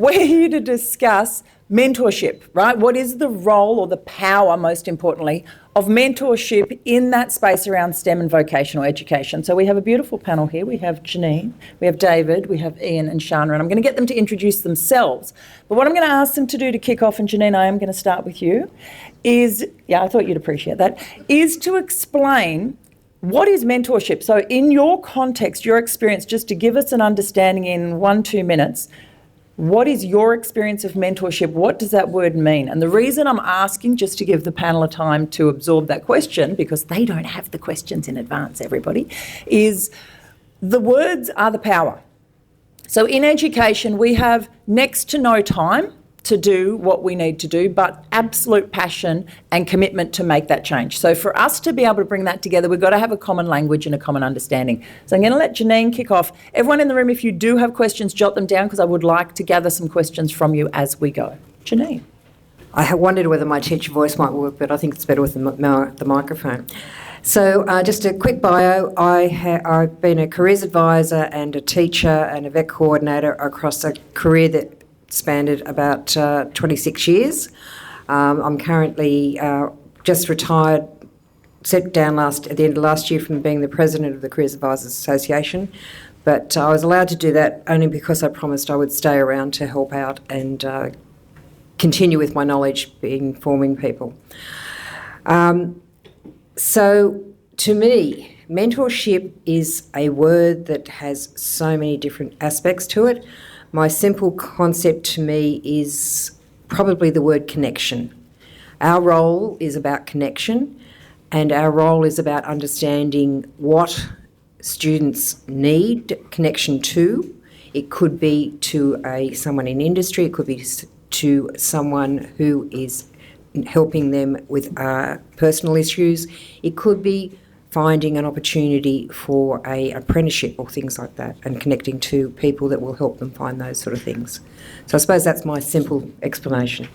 we're here to discuss mentorship, right? What is the role or the power, most importantly, of mentorship in that space around STEM and vocational education? So we have a beautiful panel here. We have Janine, we have David, we have Ian and Shana, and I'm going to get them to introduce themselves. But what I'm going to ask them to do to kick off, and Janine, I am going to start with you, is, yeah, I thought you'd appreciate that, is to explain what is mentorship. So in your context, your experience, just to give us an understanding in 1-2 minutes, what is your experience of mentorship? What does that word mean? And the reason I'm asking, just to give the panel a time to absorb that question, because they don't have the questions in advance, everybody, is the words are the power. So in education, we have next to no time to do what we need to do, but absolute passion and commitment to make that change. So for us to be able to bring that together, we've got to have a common language and a common understanding. So I'm going to let Janine kick off. Everyone in the room, if you do have questions, jot them down, because I would like to gather some questions from you as we go. Janine. I have wondered whether my teacher voice might work, but I think it's better with the microphone. So just a quick bio. I've been a careers advisor and a teacher and a VET coordinator across a career that spanned about 26 years. I'm currently just retired, stepped down at the end of last year from being the president of the Careers Advisors Association, but I was allowed to do that only because I promised I would stay around to help out and continue with my knowledge informing people. So to me, mentorship is a word that has so many different aspects to it. My simple concept to me is probably the word connection. Our role is about connection, and our role is about understanding what students need connection to. It could be to someone in industry, it could be to someone who is helping them with personal issues. It could be finding an opportunity for an apprenticeship or things like that, and connecting to people that will help them find those sort of things. So I suppose that's my simple explanation.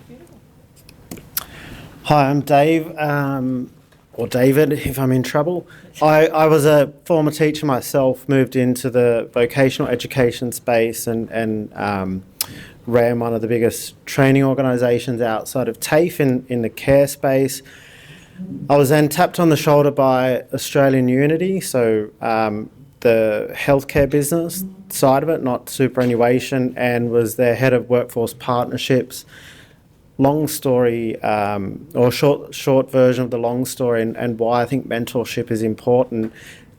Hi, I'm Dave, or David if I'm in trouble. I was a former teacher myself, moved into the vocational education space and ran one of the biggest training organisations outside of TAFE in the care space. I was then tapped on the shoulder by Australian Unity, so the healthcare business side of it, not superannuation, and was their head of workforce partnerships. Long story, or short version of the long story, and why I think mentorship is important.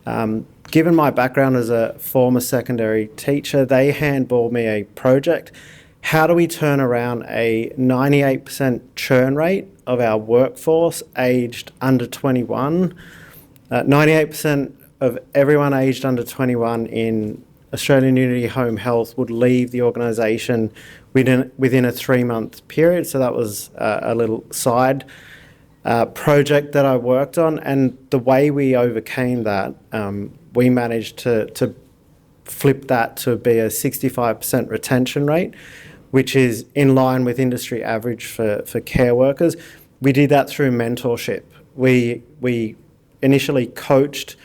Given my background as a former secondary teacher, they handballed me a project. How do we turn around a 98% churn rate of our workforce aged under 21? 98% of everyone aged under 21 in Australian Unity Home Health would leave the organisation within a 3-month period. So that was a little side project that I worked on. And the way we overcame that, we managed to flip that to be a 65% retention rate, which is in line with industry average for care workers. We did that through mentorship. We initially coached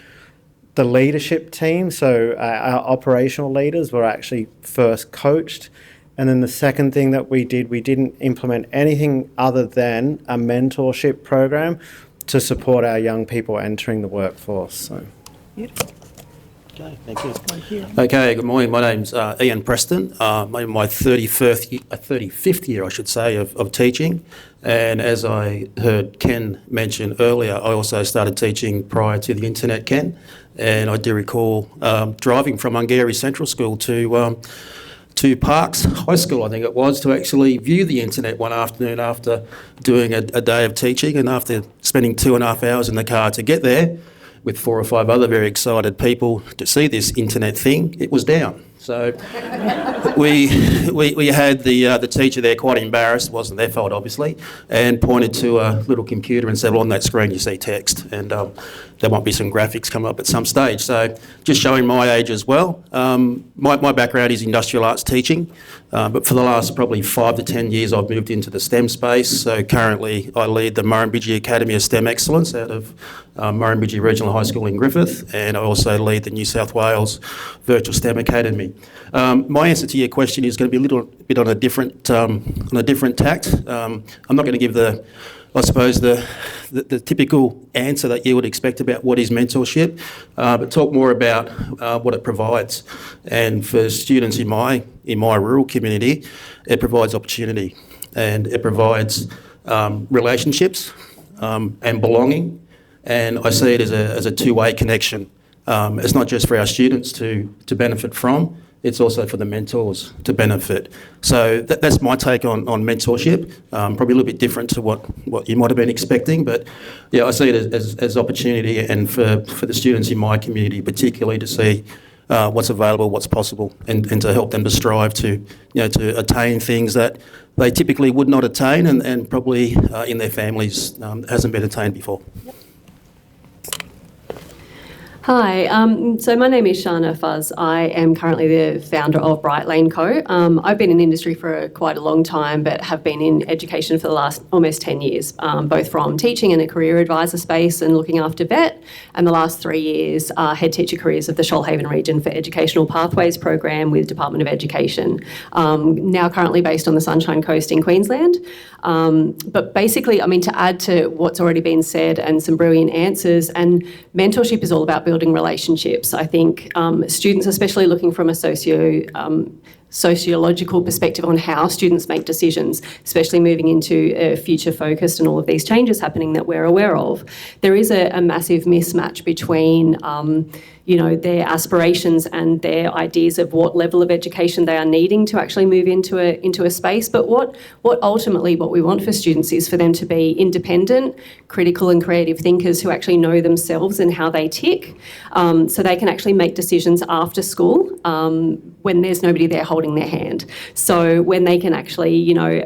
the leadership team, so our operational leaders were actually first coached. And then the second thing that we did, we didn't implement anything other than a mentorship program to support our young people entering the workforce. So. Okay, thank you. Okay, good morning. My name's Ian Preston. I'm in my 35th year, I should say, of teaching. And as I heard Ken mention earlier, I also started teaching prior to the internet, Ken. And I do recall driving from Ungary Central School to Parks High School, I think it was, to actually view the internet one afternoon after doing a day of teaching, and after spending 2.5 hours in the car to get there with 4 or 5 other very excited people to see this internet thing, it was down. So we had the teacher there quite embarrassed, it wasn't their fault obviously, and pointed to a little computer and said, well, on that screen you see text, and there might be some graphics come up at some stage. So just showing my age as well. My background is industrial arts teaching, but for the last probably 5 to 10 years I've moved into the STEM space. So currently I lead the Murrumbidgee Academy of STEM Excellence out of Murrumbidgee Regional High School in Griffith, and I also lead the New South Wales Virtual STEM Academy. opportunity. My answer to your question is going to be a little bit on a different tact. I'm not going to give the typical answer that you would expect about what is mentorship, but talk more about what it provides. And for students in my rural community, it provides opportunity, and it provides relationships and belonging. And I see it as a two-way connection. It's not just for our students to benefit from, it's also for the mentors to benefit. So that's my take on mentorship. Probably a little bit different to what you might have been expecting, but yeah, I see it as opportunity, and for the students in my community particularly to see what's available, what's possible, and to help them to strive to attain things that they typically would not attain, and probably in their families hasn't been attained before. Hi, so my name is Shana Fuzz. I am currently the founder of Bright Lane Co. I've been in industry for quite a long time, but have been in education for the last almost 10 years, both from teaching in a career advisor space and looking after VET, and the last 3 years head teacher careers of the Shoalhaven region for Educational Pathways program with Department of Education, now currently based on the Sunshine Coast in Queensland. But basically, I mean, to add to what's already been said and some brilliant answers, and mentorship is all about building relationships. I think students, especially looking from a sociological perspective on how students make decisions, especially moving into future focused and all of these changes happening that we're aware of, there is a massive mismatch between their aspirations and their ideas of what level of education they are needing to actually move into a space. But what ultimately what we want for students is for them to be independent, critical and creative thinkers who actually know themselves and how they tick, so they can actually make decisions after school when there's nobody there holding their hand. So when they can actually,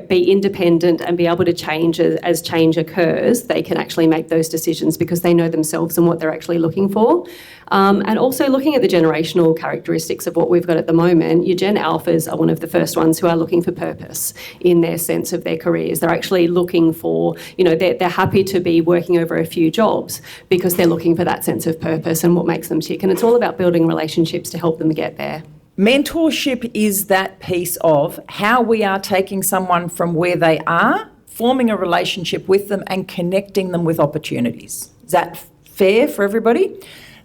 be independent and be able to change as change occurs, they can actually make those decisions because they know themselves and what they're actually looking for. And also looking at the generational characteristics of what we've got at the moment, your Gen Alphas are one of the first ones who are looking for purpose in their sense of their careers. They're actually looking for, they're happy to be working over a few jobs because they're looking for that sense of purpose and what makes them tick. And it's all about building relationships to help them get there. Mentorship is that piece of how we are taking someone from where they are, forming a relationship with them and connecting them with opportunities. Is that fair for everybody?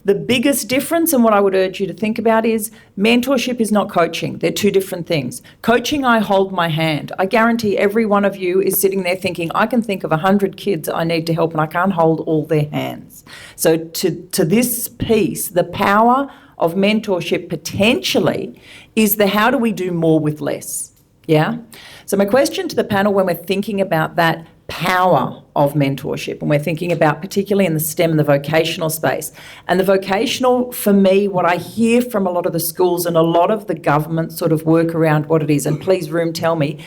The biggest difference, and what I would urge you to think about, is mentorship is not coaching. They're two different things. Coaching, I hold my hand. I guarantee every one of you is sitting there thinking, I can think of 100 kids I need to help and I can't hold all their hands. So to this piece, the power of mentorship potentially is the how do we do more with less, yeah? So my question to the panel when we're thinking about that power of mentorship, and we're thinking about particularly in the STEM and the vocational space, and the vocational, for me, what I hear from a lot of the schools and a lot of the government sort of work around what it is, and please room tell me,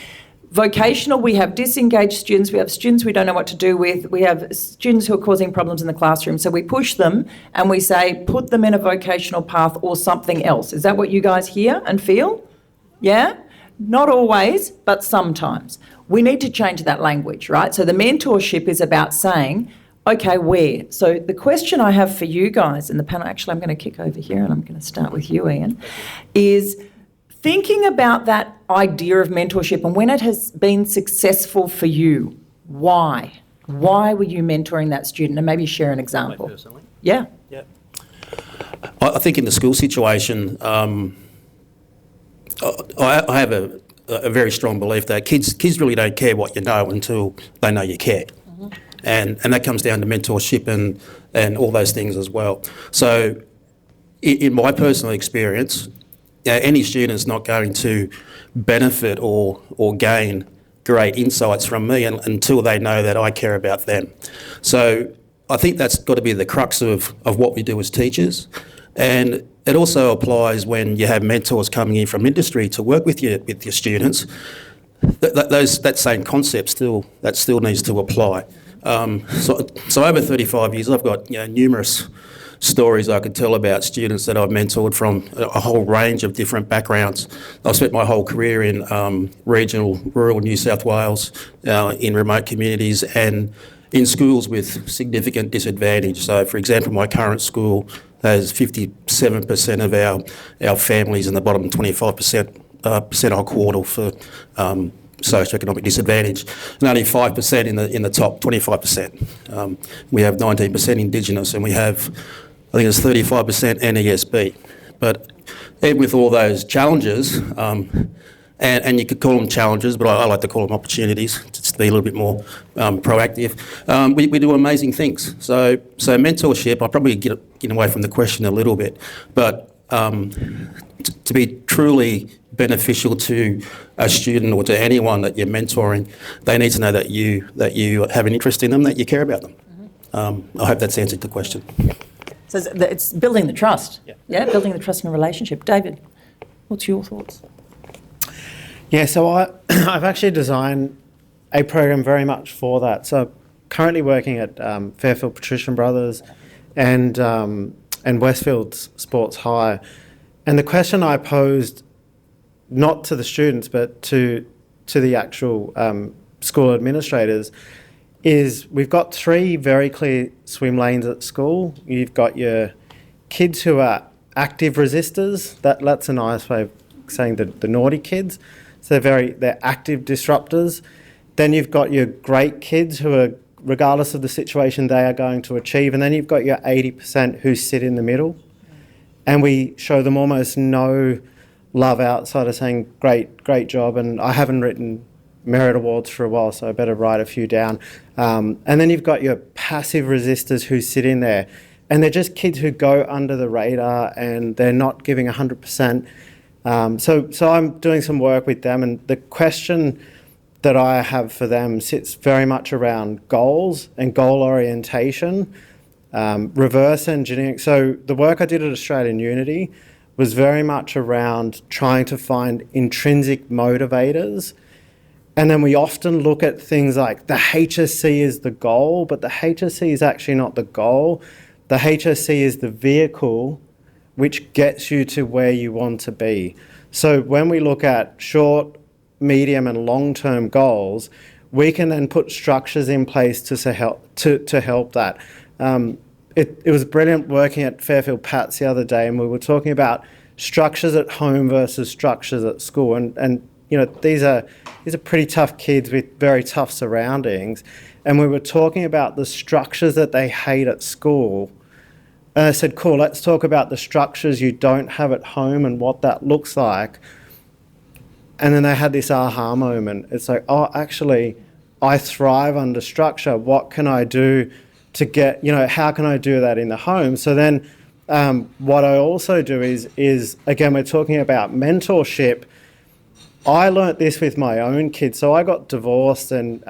vocational, we have disengaged students, we have students we don't know what to do with, we have students who are causing problems in the classroom, so we push them and we say, put them in a vocational path or something else. Is that what you guys hear and feel? Yeah? Not always, but sometimes. We need to change that language, right? So the mentorship is about saying, okay, where? So the question I have for you guys in the panel, actually I'm going to kick over here and I'm going to start with you, Ian, is thinking about that idea of mentorship and when it has been successful for you, why? Why were you mentoring that student? And maybe share an example. Personally? Yeah. Yeah. I think in the school situation, I have a very strong belief that kids really don't care what you know until they know you care. Mm-hmm. And that comes down to mentorship and all those things as well. So in my personal experience, any student's not going to benefit or gain great insights from me until they know that I care about them. So I think that's got to be the crux of what we do as teachers. And it also applies when you have mentors coming in from industry to work with your students. That same concept still needs to apply. So over 35 years, I've got numerous stories I could tell about students that I've mentored from a whole range of different backgrounds. I've spent my whole career in rural New South Wales, in remote communities and in schools with significant disadvantage. So, for example, my current school, Those 57% of our families in the bottom 25% percentile quartile for socioeconomic disadvantage, and only 5% in the top 25%. We have 19% Indigenous, and we have, I think it's 35% NESB. But even with all those challenges, and you could call them challenges, but I like to call them opportunities, just to be a little bit more proactive. We do amazing things. So mentorship, I'll probably get away from the question a little bit, but to be truly beneficial to a student or to anyone that you're mentoring, they need to know that you have an interest in them, that you care about them. I hope that's answered the question. So it's building the trust. Yeah, building the trust in a relationship. David, what's your thoughts? Yeah, so I've actually designed a program very much for that. So currently working at Fairfield Patrician Brothers and Westfields Sports High. And the question I posed, not to the students, but to the actual school administrators, is we've got 3 very clear swim lanes at school. You've got your kids who are active resistors. That's a nice way of saying the naughty kids. So they're active disruptors. Then you've got your great kids who are, regardless of the situation, they are going to achieve. And then you've got your 80% who sit in the middle. And we show them almost no love outside of saying, great job. And I haven't written merit awards for a while, so I better write a few down. And then you've got your passive resistors who sit in there. And they're just kids who go under the radar and they're not giving 100%. So I'm doing some work with them, and the question that I have for them sits very much around goals and goal orientation, reverse engineering. So the work I did at Australian Unity was very much around trying to find intrinsic motivators. And then we often look at things like the HSC is the goal, but the HSC is actually not the goal. The HSC is the vehicle which gets you to where you want to be. So when we look at short, medium and long-term goals, we can then put structures in place to help that. It was brilliant working at Fairfield Pats the other day, and we were talking about structures at home versus structures at school. And you know, these are pretty tough kids with very tough surroundings. And we were talking about the structures that they hate at school. And I said, cool, let's talk about the structures you don't have at home and what that looks like. And then they had this aha moment. It's like, oh, actually, I thrive under structure. What can I do to get, how can I do that in the home? So then what I also do is, again, we're talking about mentorship. I learnt this with my own kids. So I got divorced, and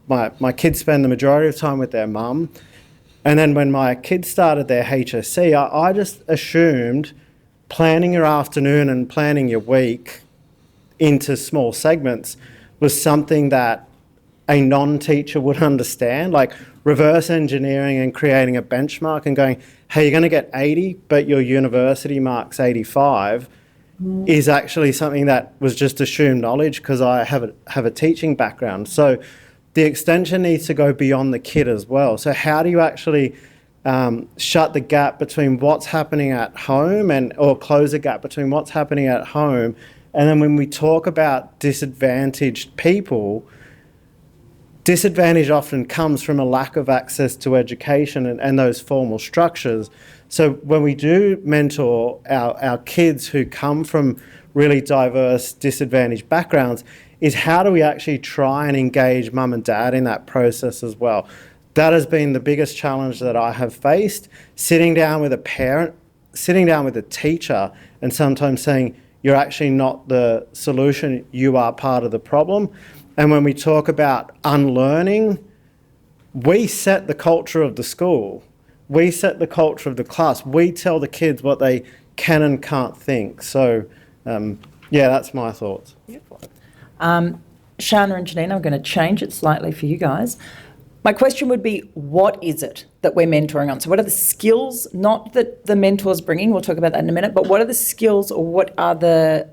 my kids spend the majority of time with their mum. And then when my kids started their HSC, I just assumed planning your afternoon and planning your week into small segments was something that a non-teacher would understand, like reverse engineering and creating a benchmark and going, hey, you're going to get 80, but your university mark's 85, is actually something that was just assumed knowledge because I have a teaching background. So the extension needs to go beyond the kid as well. So how do you actually shut the gap between what's happening at home or close the gap between what's happening at home? And then when we talk about disadvantaged people, disadvantage often comes from a lack of access to education and those formal structures. So when we do mentor our kids who come from really diverse, disadvantaged backgrounds, is how do we actually try and engage mum and dad in that process as well? That has been the biggest challenge that I have faced, sitting down with a parent, sitting down with a teacher, and sometimes saying, you're actually not the solution, you are part of the problem. And when we talk about unlearning, we set the culture of the school. We set the culture of the class. We tell the kids what they can and can't think. So, that's my thoughts. Shana and Janine, I'm going to change it slightly for you guys. My question would be, what is it that we're mentoring on? So what are the skills, not that the mentor's bringing, we'll talk about that in a minute, but what are the skills or what are the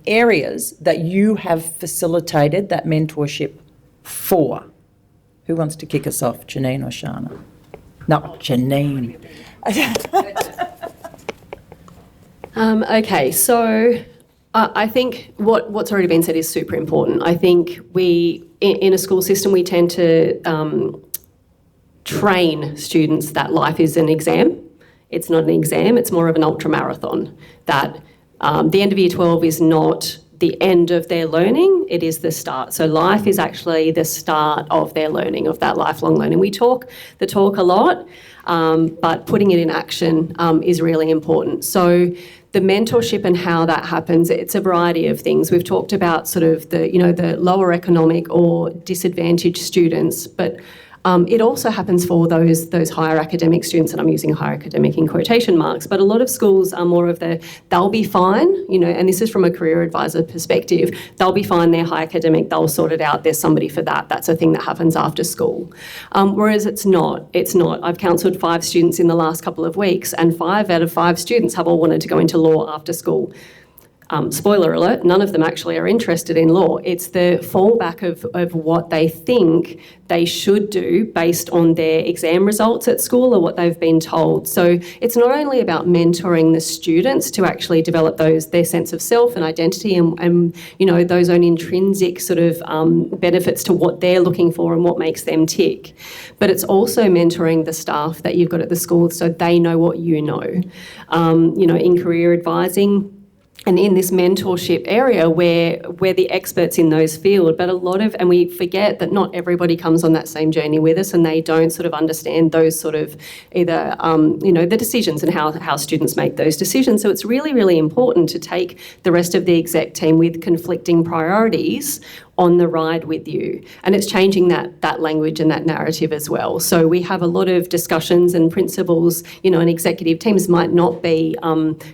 areas that you have facilitated that mentorship for? Who wants to kick us off, Janine or Shana? No, Janine. Okay, so I think what's already been said is super important. I think in a school system, we tend to train students that life is an exam. It's not an exam, it's more of an ultra marathon. That the end of year 12 is not the end of their learning, it is the start. So life is actually the start of their learning, of that lifelong learning. We talk the talk a lot, but putting it in action is really important. So the mentorship and how that happens, it's a variety of things. We've talked about sort of the lower economic or disadvantaged students, but it also happens for those higher academic students, and I'm using higher academic in quotation marks, but a lot of schools are more of they'll be fine, and this is from a career advisor perspective, they'll be fine, they're high academic, they'll sort it out, there's somebody for that. That's a thing that happens after school. Whereas it's not. I've counselled 5 students in the last couple of weeks, and 5 out of 5 students have all wanted to go into law after school. Spoiler alert, none of them actually are interested in law. It's the fallback of what they think they should do based on their exam results at school or what they've been told. So it's not only about mentoring the students to actually develop their sense of self and identity and those own intrinsic sort of benefits to what they're looking for and what makes them tick, but it's also mentoring the staff that you've got at the school so they know what you know. In career advising, and in this mentorship area where we're the experts in those fields, but and we forget that not everybody comes on that same journey with us and they don't sort of understand those sort of either, the decisions and how students make those decisions. So it's really, really important to take the rest of the exec team with conflicting priorities on the ride with you. And it's changing that language and that narrative as well. So we have a lot of discussions and principals, and executive teams might not be,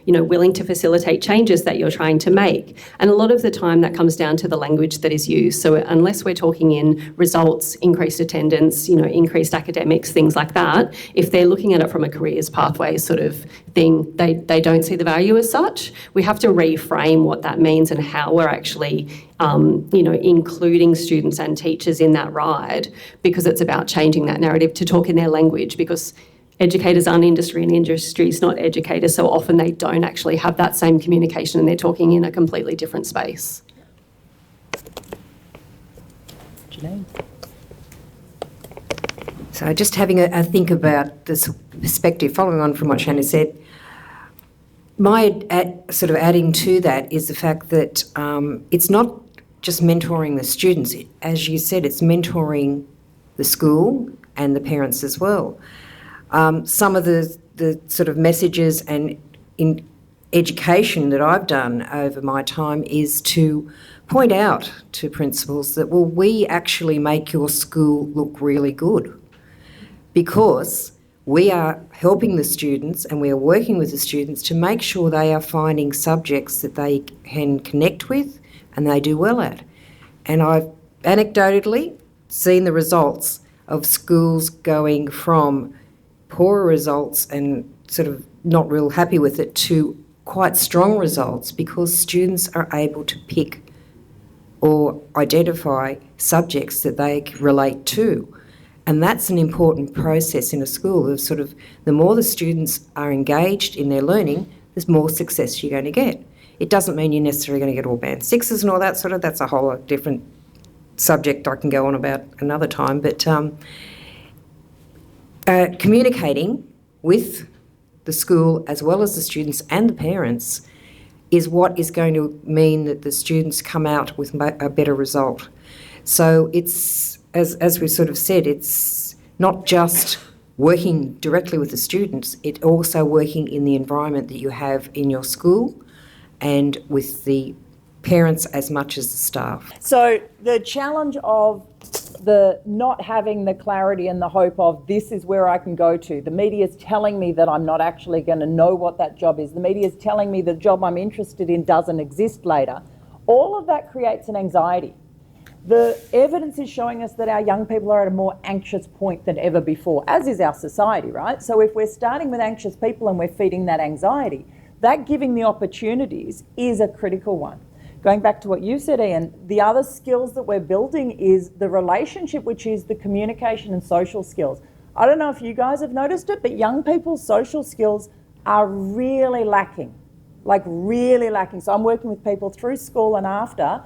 willing to facilitate changes that you're trying to make. And a lot of the time that comes down to the language that is used. So unless we're talking in results, increased attendance, increased academics, things like that, if they're looking at it from a careers pathway sort of thing, they don't see the value as such. We have to reframe what that means and how we're actually including students and teachers in that ride, because it's about changing that narrative to talk in their language, because educators aren't industry and industry is not educators, so often they don't actually have that same communication and they're talking in a completely different space. Janine? So just having a think about this perspective, following on from what Shannon said, my sort of adding to that is the fact that it's not just mentoring the students. As you said, it's mentoring the school and the parents as well. Some of the sort of messages and in education that I've done over my time is to point out to principals that, well, we actually make your school look really good because we are helping the students and we are working with the students to make sure they are finding subjects that they can connect with and they do well at. And I've anecdotally seen the results of schools going from poorer results and sort of not real happy with it to quite strong results because students are able to pick or identify subjects that they relate to. And that's an important process in a school of sort of the more the students are engaged in their learning, there's more success you're going to get. It doesn't mean you're necessarily going to get all band sixes and all that sort of, that's a whole different subject I can go on about another time, but communicating with the school as well as the students and the parents is what is going to mean that the students come out with a better result. So it's, as we sort of said, it's not just working directly with the students, it's also working in the environment that you have in your school and with the parents as much as the staff. So the challenge of the not having the clarity and the hope of this is where I can go to. The media is telling me that I'm not actually going to know what that job is. The media is telling me the job I'm interested in doesn't exist later. All of that creates an anxiety. The evidence is showing us that our young people are at a more anxious point than ever before, as is our society, right? So if we're starting with anxious people and we're feeding that anxiety, that giving the opportunities is a critical one. Going back to what you said, Ian, the other skills that we're building is the relationship, which is the communication and social skills. I don't know if you guys have noticed it, but young people's social skills are really lacking. like really lacking. So I'm working with people through school and after.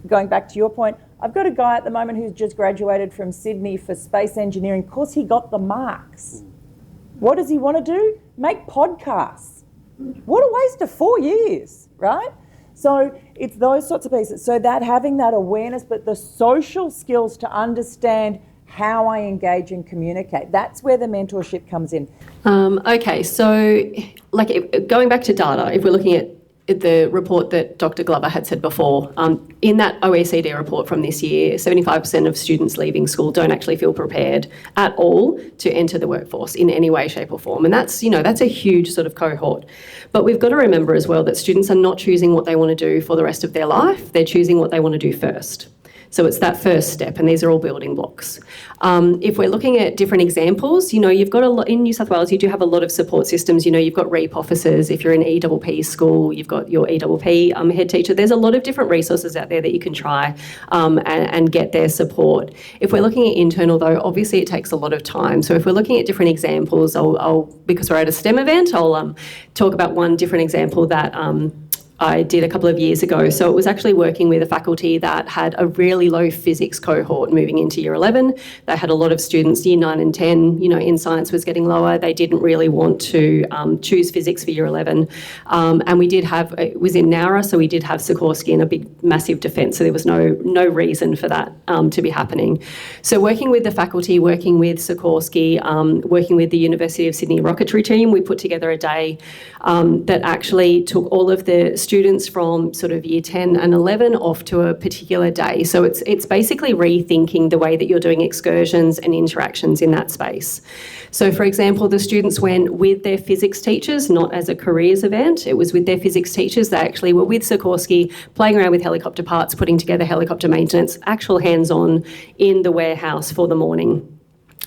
Going back to your point, I've got a guy at the moment who's just graduated from Sydney for space engineering. Of course, he got the marks. What does he want to do? Make podcasts. What a waste of 4 years, right? So it's those sorts of pieces. So that having that awareness, but the social skills to understand how I engage and communicate, that's where the mentorship comes in. Okay, so going back to data, if we're looking at the report that Dr. Glover had said before, in that OECD report from this year, 75% of students leaving school don't actually feel prepared at all to enter the workforce in any way, shape or form. And that's a huge sort of cohort. But we've got to remember as well that students are not choosing what they want to do for the rest of their life. They're choosing what they want to do first. So it's that first step, and these are all building blocks. If we're looking at different examples, you've got a lot in New South Wales. You do have a lot of support systems. You've got REAP officers. If you're in EPP school, you've got your EPP head teacher. There's a lot of different resources out there that you can try and get their support. If we're looking at internal, though, obviously it takes a lot of time. So if we're looking at different examples, I'll because we're at a STEM event, I'll talk about one different example that I did a couple of years ago. So it was actually working with a faculty that had a really low physics cohort moving into year 11. They had a lot of students, year 9 and 10, in science was getting lower. They didn't really want to choose physics for year 11. And we did have, it was in Nowra, so we did have Sikorsky in a big, massive defence. So there was no reason for that to be happening. So working with the faculty, working with Sikorsky, working with the University of Sydney rocketry team, we put together a day that actually took all of the students from sort of year 10 and 11 off to a particular day. So it's basically rethinking the way that you're doing excursions and interactions in that space. So for example, the students went with their physics teachers, not as a careers event. It was with their physics teachers. They actually were with Sikorsky, playing around with helicopter parts, putting together helicopter maintenance, actual hands-on in the warehouse for the morning.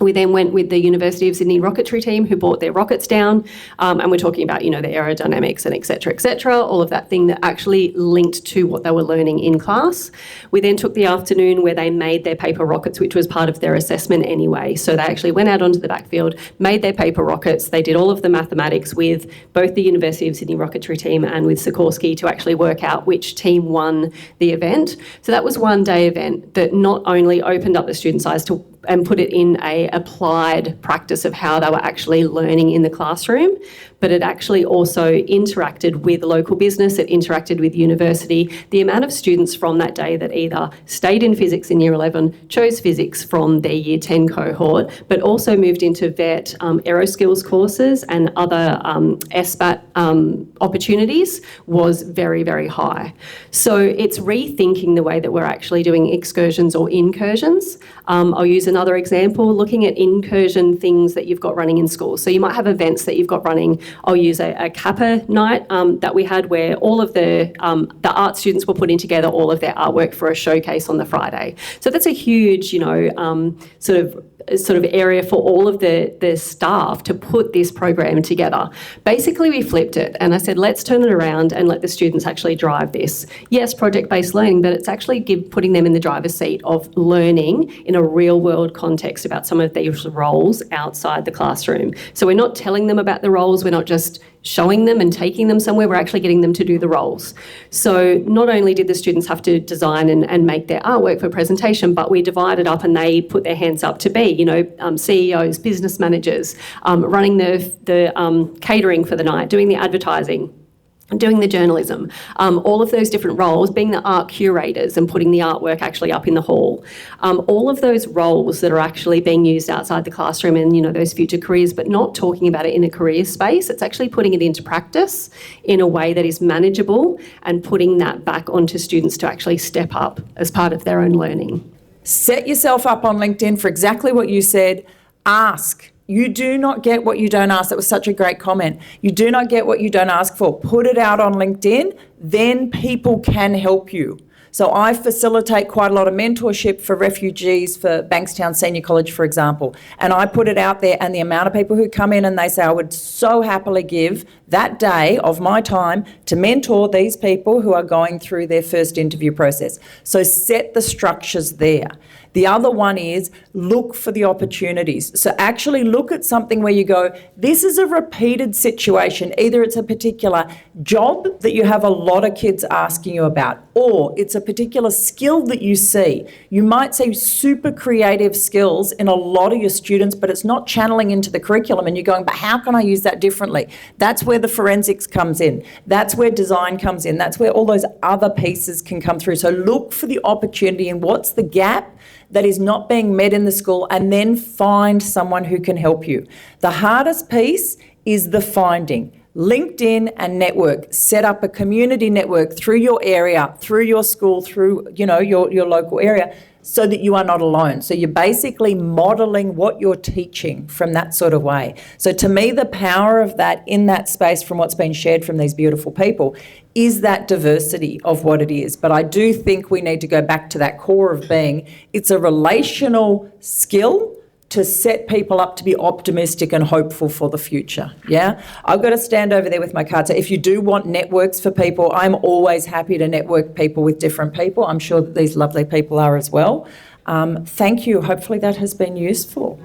We then went with the University of Sydney rocketry team who brought their rockets down, and we're talking about, the aerodynamics and et cetera, all of that thing that actually linked to what they were learning in class. We then took the afternoon where they made their paper rockets, which was part of their assessment anyway. So they actually went out onto the backfield, made their paper rockets. They did all of the mathematics with both the University of Sydney rocketry team and with Sikorsky to actually work out which team won the event. So that was one day event that not only opened up the students' eyes to and put it in a applied practice of how they were actually learning in the classroom, but it actually also interacted with local business, it interacted with university. The amount of students from that day that either stayed in physics in year 11, chose physics from their year 10 cohort, but also moved into VET, aeroskills courses and other SBAT opportunities was very, very high. So it's rethinking the way that we're actually doing excursions or incursions. I'll use another example, looking at incursion things that you've got running in school. So you might have events that you've got running. I'll use a Kappa night that we had where all of the art students were putting together all of their artwork for a showcase on the Friday. So that's a huge, sort of area for all of the staff to put this program together. Basically, we flipped it and I said, let's turn it around and let the students actually drive this. Yes, project-based learning, but it's actually putting them in the driver's seat of learning in a real-world context about some of these roles outside the classroom. So we're not telling them about the roles, we're not just showing them and taking them somewhere, we're actually getting them to do the roles. So not only did the students have to design and make their artwork for presentation, but we divided up and they put their hands up to be, CEOs, business managers, running the catering for the night, doing the advertising, doing the journalism, all of those different roles, being the art curators and putting the artwork actually up in the hall. All of those roles that are actually being used outside the classroom and, those future careers, but not talking about it in a career space. It's actually putting it into practice in a way that is manageable and putting that back onto students to actually step up as part of their own learning. Set yourself up on LinkedIn for exactly what you said. Ask. You do not get what you don't ask. That was such a great comment. You do not get what you don't ask for. Put it out on LinkedIn, then people can help you. So I facilitate quite a lot of mentorship for refugees for Bankstown Senior College, for example. And I put it out there, and the amount of people who come in and they say, I would so happily give that day of my time to mentor these people who are going through their first interview process. So set the structures there. The other one is look for the opportunities. So actually look at something where you go, this is a repeated situation. Either it's a particular job that you have a lot of kids asking you about, or it's a particular skill that you see. You might see super creative skills in a lot of your students, but it's not channeling into the curriculum, and you're going, but how can I use that differently? That's where the forensics comes in. That's where design comes in. That's where all those other pieces can come through. So look for the opportunity and what's the gap that is not being met in the school, and then find someone who can help you. The hardest piece is the finding. LinkedIn and network. Set up a community network through your area, through your school, through your local area, so that you are not alone. So you're basically modelling what you're teaching from that sort of way. So to me, the power of that in that space, from what's been shared from these beautiful people, is that diversity of what it is. But I do think we need to go back to that core of being, it's a relational skill to set people up to be optimistic and hopeful for the future, yeah? I've got to stand over there with my card. So if you do want networks for people, I'm always happy to network people with different people. I'm sure that these lovely people are as well. Thank you. Hopefully that has been useful.